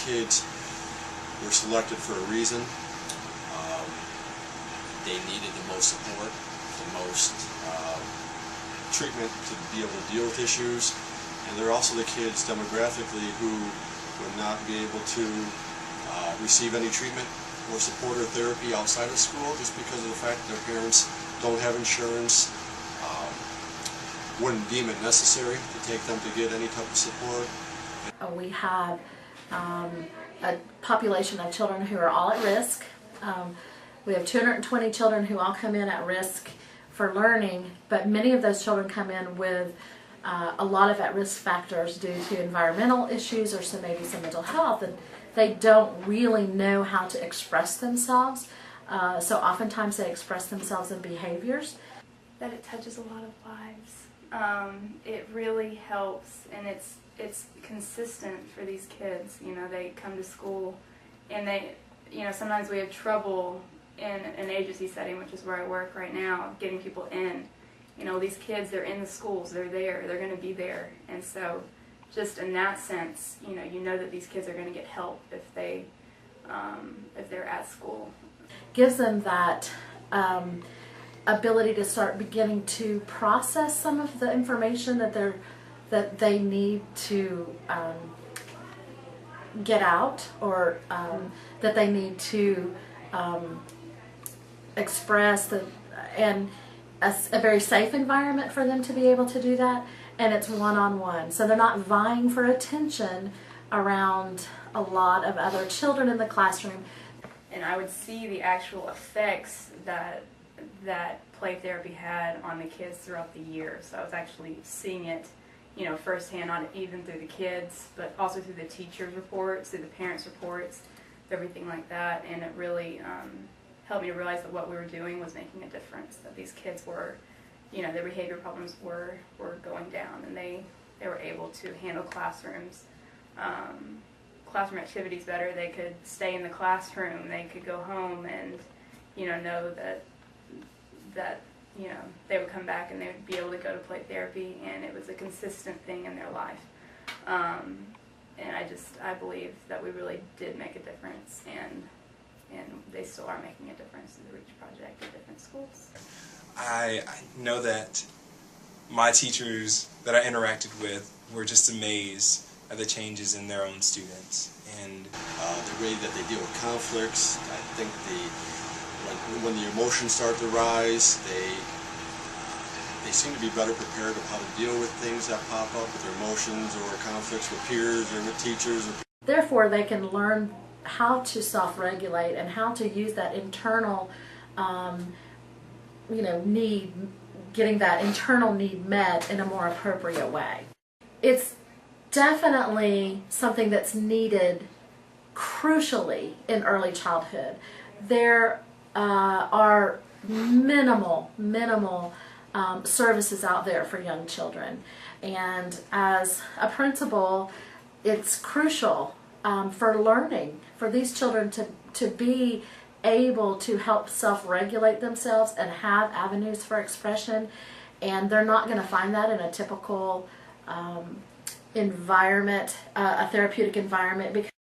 kids were selected for a reason. They needed the most support, the most treatment to be able to deal with issues, and they're also the kids demographically who would not be able to receive any treatment or support or therapy outside of school just because of the fact that their parents don't have insurance, wouldn't deem it necessary to take them to get any type of support. We have a population of children who are all at risk. We have 220 children who all come in at risk for learning, but many of those children come in with a lot of at-risk factors due to environmental issues or maybe some mental health, and they don't really know how to express themselves. So oftentimes they express themselves in behaviors. That it touches a lot of lives. It really helps, and it's consistent for these kids. You know, they come to school, and sometimes we have trouble in an agency setting, which is where I work right now, getting people in. You know, these kids, they're in the schools, they're there, they're going to be there, and so just in that sense, you know that these kids are going to get help if they're at school. Gives them that ability to start beginning to process some of the information that they need to get out, or that they need to express, and a very safe environment for them to be able to do that. And it's one-on-one, so they're not vying for attention around a lot of other children in the classroom. And I would see the actual effects that play therapy had on the kids throughout the year. So I was actually seeing it, firsthand, not even through the kids, but also through the teachers' reports, through the parents' reports, everything like that. And it really helped me to realize that what we were doing was making a difference, that these kids were, their behavior problems were going down, and they were able to handle classroom activities better. They could stay in the classroom, they could go home and, know that they would come back and they would be able to go to play therapy, and it was a consistent thing in their life. And I believe that we really did make a difference, and they still are making a difference in the REACH project at different schools. I know that my teachers that I interacted with were just amazed at the changes in their own students, and the way that they deal with conflicts. I think when the emotions start to rise, they seem to be better prepared of how to deal with things that pop up with their emotions or conflicts with peers or with teachers. Therefore, they can learn how to self-regulate and how to use that internal need, getting that internal need met in a more appropriate way. It's definitely something that's needed crucially in early childhood. There are minimal services out there for young children, and as a principal, it's crucial for learning, for these children to be able to help self-regulate themselves and have avenues for expression, and they're not going to find that in a typical environment, a therapeutic environment, because